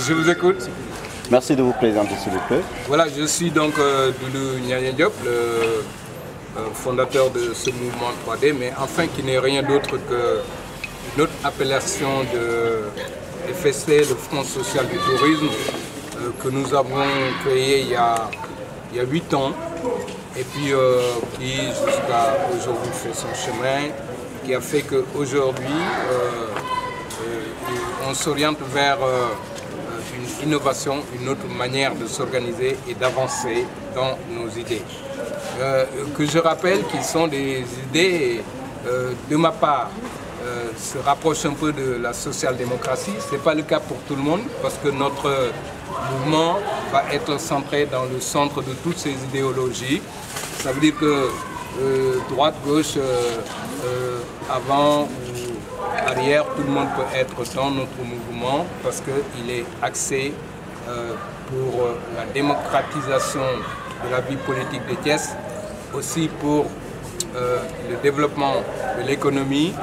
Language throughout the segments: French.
Je vous écoute. Merci de vous présenter, s'il vous plaît. Voilà, je suis donc Doudou Niania Diop, le fondateur de ce mouvement 3D, mais enfin qui n'est rien d'autre qu'une autre appellation de FST, le Front Social du Tourisme, que nous avons créé il y a 8 ans, et puis qui jusqu'à aujourd'hui fait son chemin, qui a fait qu'aujourd'hui on s'oriente vers une innovation, une autre manière de s'organiser et d'avancer dans nos idées. Que je rappelle qu'ils sont des idées de ma part, se rapprochent un peu de la social-démocratie. Ce n'est pas le cas pour tout le monde parce que notre mouvement va être centré dans le centre de toutes ces idéologies. Ça veut dire que droite, gauche, avant ou arrière, tout le monde peut être dans notre mouvement parce qu'il est axé pour la démocratisation de la vie politique de Thiès, aussi pour le développement de l'économie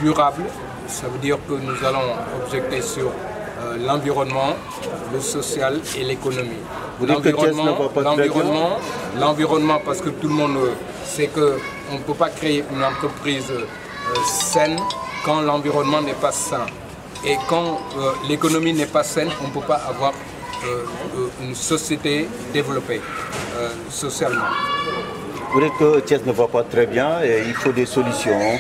durable. Ça veut dire que nous allons objecter sur l'environnement, le social et l'économie. L'environnement parce que tout le monde sait qu'on ne peut pas créer une entreprise saine quand l'environnement n'est pas sain. Et quand l'économie n'est pas saine, on ne peut pas avoir une société développée socialement. Vous dites que Thiès ne va pas très bien et il faut des solutions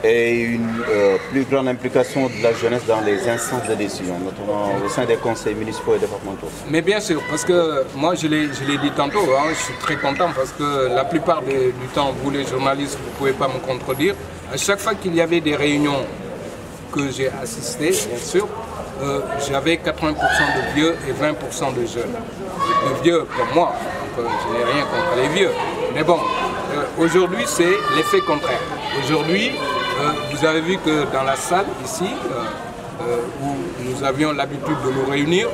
et une plus grande implication de la jeunesse dans les instances de décision, notamment au sein des conseils municipaux et départementaux. Mais bien sûr, parce que moi je l'ai dit tantôt, hein, je suis très content parce que la plupart du temps, vous les journalistes, vous ne pouvez pas me contredire. À chaque fois qu'il y avait des réunions que j'ai assistées, bien sûr, j'avais 80% de vieux et 20% de jeunes. De vieux comme moi, donc je n'ai rien contre les vieux. Mais bon, aujourd'hui c'est l'effet contraire. Aujourd'hui, vous avez vu que dans la salle ici, où nous avions l'habitude de nous réunir,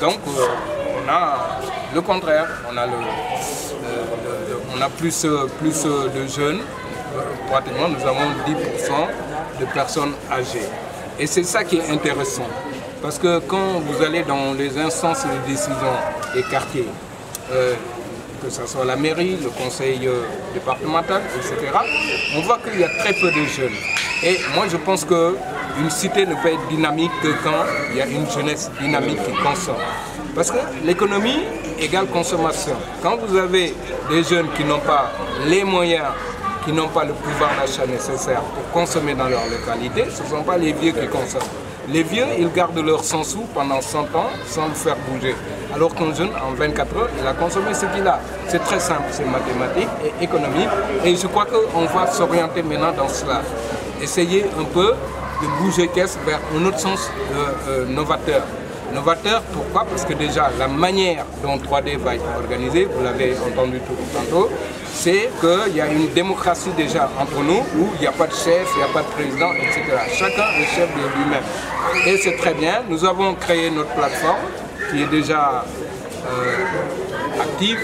donc on a le contraire, on a plus de jeunes, pratiquement nous avons 10% de personnes âgées. Et c'est ça qui est intéressant, parce que quand vous allez dans les instances de décision des quartiers, que ce soit la mairie, le conseil départemental, etc., on voit qu'il y a très peu de jeunes. Et moi je pense qu'une cité ne peut être dynamique que quand il y a une jeunesse dynamique qui consomme. Parce que l'économie égale consommation. Quand vous avez des jeunes qui n'ont pas les moyens, qui n'ont pas le pouvoir d'achat nécessaire pour consommer dans leur localité, ce ne sont pas les vieux qui consomment. Les vieux, ils gardent leurs 100 sous pendant 100 ans sans le faire bouger. Alors qu'un jeune, en 24 heures, il a consommé ce qu'il a. C'est très simple, c'est mathématique et économique. Et je crois qu'on va s'orienter maintenant dans cela. Essayer un peu de bouger Thiès vers un autre sens novateur. Novateur, pourquoi? Parce que déjà, la manière dont 3D va être organisée, vous l'avez entendu tout tantôt, c'est qu'il y a une démocratie déjà entre nous, où il n'y a pas de chef, il n'y a pas de président, etc. Chacun est chef de lui-même. Et c'est très bien, nous avons créé notre plateforme, qui est déjà active.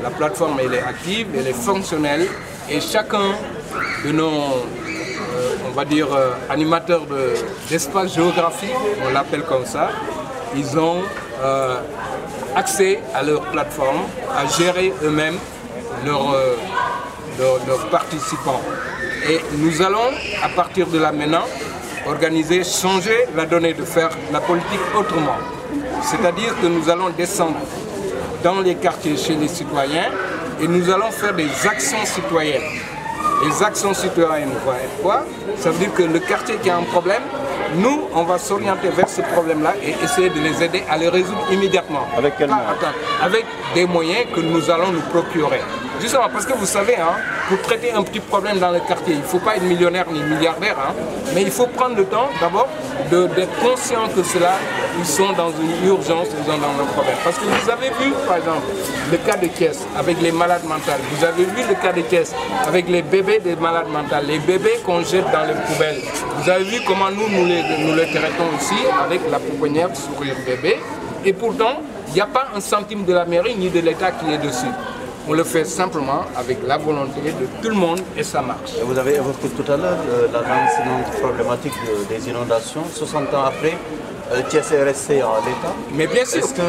La plateforme, elle est active, elle est fonctionnelle, et chacun de nos on va dire animateurs d'espace géographique, on l'appelle comme ça, ils ont accès à leur plateforme, à gérer eux-mêmes leurs participants. Et nous allons, à partir de là maintenant, organiser, changer la donnée, de faire la politique autrement. C'est-à-dire que nous allons descendre dans les quartiers chez les citoyens et nous allons faire des actions citoyennes. Les actions citoyennes vont être quoi? Ça veut dire que le quartier qui a un problème, nous, on va s'orienter vers ce problème-là et essayer de les aider à le résoudre immédiatement. Avec quel moyen? Avec des moyens que nous allons nous procurer. Justement, parce que vous savez, hein, pour traiter un petit problème dans le quartier, il ne faut pas être millionnaire ni milliardaire, hein, mais il faut prendre le temps d'abord d'être conscient que cela, ils sont dans une urgence, ils sont dans un problème. Parce que vous avez vu, par exemple, le cas de Thiès avec les malades mentales. Vous avez vu le cas de Thiès avec les bébés des malades mentales, les bébés qu'on jette dans les poubelles. Vous avez vu comment nous les traitons ici avec la pouponnière Sourire Bébé. Et pourtant, il n'y a pas un centime de la mairie ni de l'État qui est dessus. On le fait simplement avec la volonté de tout le monde et ça marche. Vous avez évoqué tout à l'heure la lancinante problématique des inondations. 60 ans après, Thiès est resté en l'état. Mais bien sûr. Est-ce que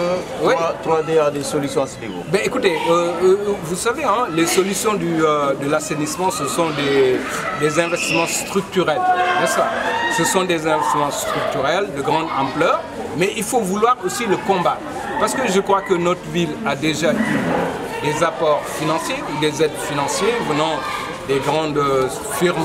Oui. 3D a des solutions à ce niveau? Ben, écoutez, vous savez, hein, les solutions de l'assainissement, ce sont des investissements structurels, n'est-ce pas? Ce sont des investissements structurels de grande ampleur, mais il faut vouloir aussi le combattre. Parce que je crois que notre ville a déjà eu des apports financiers ou des aides financières venant des grandes firmes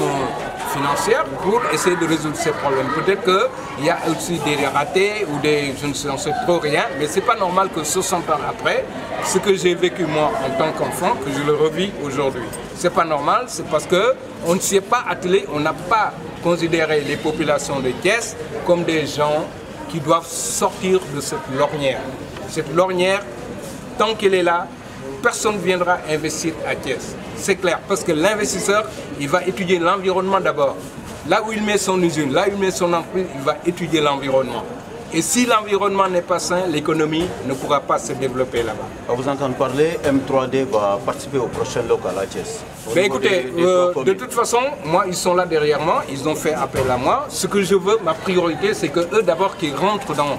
financières pour essayer de résoudre ces problèmes. Peut-être qu'il y a aussi des ratés ou des, je ne sais trop rien, mais ce n'est pas normal que 60 ans après, ce que j'ai vécu moi en tant qu'enfant, que je le revis aujourd'hui. Ce n'est pas normal, c'est parce qu'on ne s'y est pas attelé, on n'a pas considéré les populations de Thiès comme des gens qui doivent sortir de cette lornière. Cette lornière, tant qu'elle est là, personne ne viendra investir à Thiès. C'est clair, parce que l'investisseur, il va étudier l'environnement d'abord. Là où il met son usine, là où il met son entreprise, il va étudier l'environnement. Et si l'environnement n'est pas sain, l'économie ne pourra pas se développer là-bas. À vous entendre parler, M3D va participer au prochain local à Thiès. Mais écoutez, de toute façon, moi, ils sont là derrière moi, ils ont fait appel à moi. Ce que je veux, ma priorité, c'est qu'eux d'abord qui rentrent dans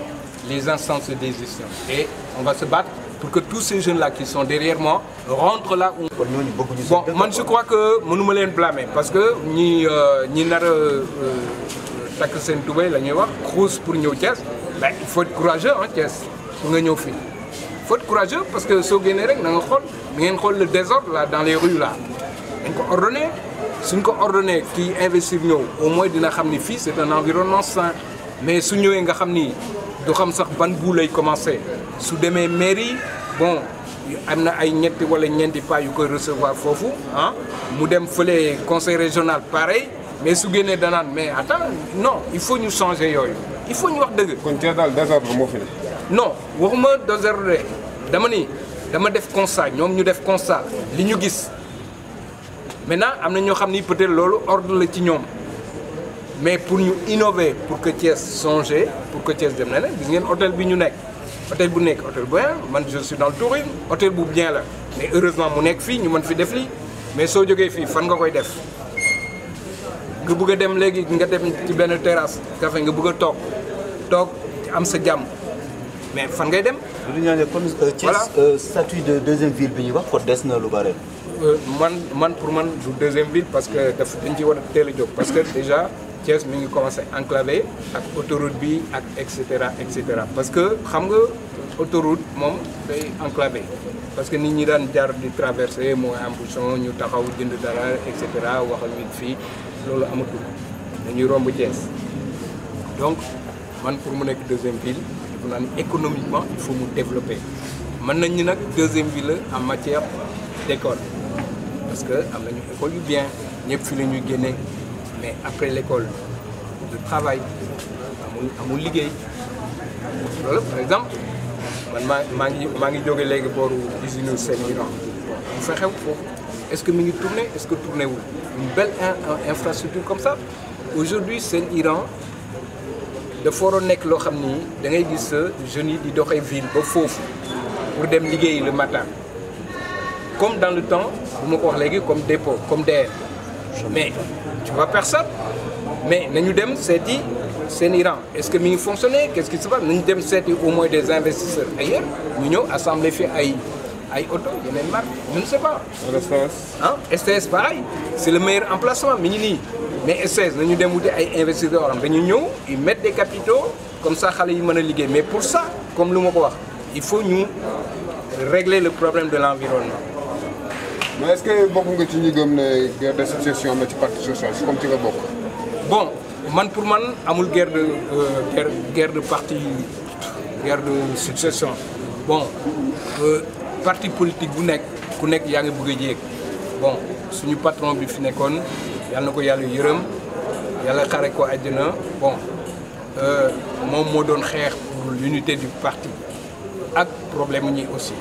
les instances de décision. Et on va se battre pour que tous ces jeunes-là qui sont derrière moi rentrent là où... Bon, moi je crois que je ne peux pas les blâmer parce que nous n'avons takk seen tubéy la ñuy wax xuus pour ñëw Thiès, ben il faut être courageux hein Thiès pour nga ñëw fii. Il faut être courageux parce que soo génnee rek na nga xool le désordre là dans les rues là. dañ ko ordonné suñ ko ordonné kii investir ñëw au moins dina xam ni fii c'est un environnement sain mais su ñëwee nga xam ni du xam sax ban bu lay commencé su demee mairie bon am na ay ñetti wala ñeenti pas yu koy recevoir foofu ah mu dem fële conseil régional pareil. Mais su génnee danaan mais attends non il faut ñu changer yooyu il faut ñu wax dëgg. kon Thiès daal désordre moo fi ne. non waxuma désordre dama ni dama def constat ñoom ñu def constat li ñu gis maintenant am na ñoo xam ni peut-être loolu ordre la ci ñoom mais pour ñu innover pour que Thiès changer pour que Thiès dem na ne gis ngeen hôtel bi ñu nekk hôtel bu nekk hôtel bu bien man je suis dans le tourisme hôtel bu bien la mais heureusement mu nekk fii ñu mën fi def lii mais soo jógee fii fan nga koy def. nga bëgg a dem léegi nga dem ci benn terrasse café nga bëgg a toog am sa jàmm mais fan ngay dem. voilà statut de deuxième ville bi ñuy wax ko des na lu bare. man pour man du deuxième ville parce que dañ ci war a teel a jóg parce que déjà Thiès mi ngi commencé enclavé ak autoroute bi ak et cetera parce que xam nga autoroute moom day enclavé parce que nit ñi daan jaar di traversé mooy am bouchon ñu taxaw jënd dara et cetera waxal nit fii. loolu amatul dañuy romb Thiès donc man pour mu nekk deuxième ville dafa naa ni économiquement il faut mu développer mën nañ ni nag deuxième ville en matière d'école parce que am nañu école yu bien ñëpp fi la ñuy génne mais après l'école de travail amul liggéey loolu par exemple man maa ngi jóge léegi booru usine Sen Iran bu fa xew foofu est-ce que mi ngi tourné est-ce que tourné wul une belle infrastructure comme ça aujourd'hui Sen Iran dafa waroon nekk loo xam ni da ngay gis jeunes yi di doxee ville ba foofu pour dem liggéeyi le matin comme dans le temps bu ma ko wax léegi comme dépôt comme DR mais tu vois personne mais nañu dem seeti Sen Iran est-ce que mi ngi fonctionné qu'est-ce qui se passe nañu dem seeti au moins des investisseurs ailleurs ñu ñëw assembler fi ay auto yeneen marque je ne sais pas. STS. ah STS pareil c'est le meilleur emplacement mi ngi nii mais STS nañu dem wuti ay investisseurs yoo xam dañu ñëw ils mettent des capitaux comme ça xale yi mën a liggéey mais pour ça comme lu ma ko wax il faut ñu régler le problème de l'environnement. mais est-ce que bokk nga ci ñi gëm ne guerre de succession am na ci parti socialiste comme ci nga bokk. bon man pour man amul guerre de parti guerre de succession bon. parti politique bu nekk ku nekk yaa ngi bëgg a jéeg bon suñu patron bi fi nekkoon yal na ko yàlla yërëm yàlla xare ko àjjana bon moom moo doon xeex pour l'unité du parti ak problème ñi aussi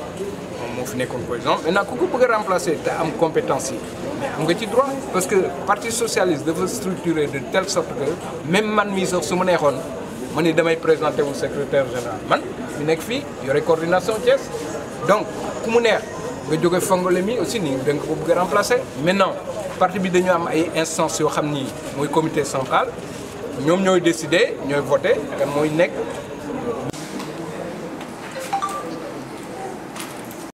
moom moo fi nekkoon président maintenant ku ko bëgg a remplacer te am compétence yi mais am nga ci droit parce que parti socialiste dafa structuré de telle sorte que même man mii sax su ma neexoon ma ni damay présenter wu secrétaire général man mi nekk fii yore coordination Thiès donc ku mu neex nga jóge Fongolé mi aussi nii da nga ko bëgg a remplacer maintenant parti bi dañu am ay instances yoo xam ni mooy comité central ñoom ñooy décider ñooy voter kan mooy nekk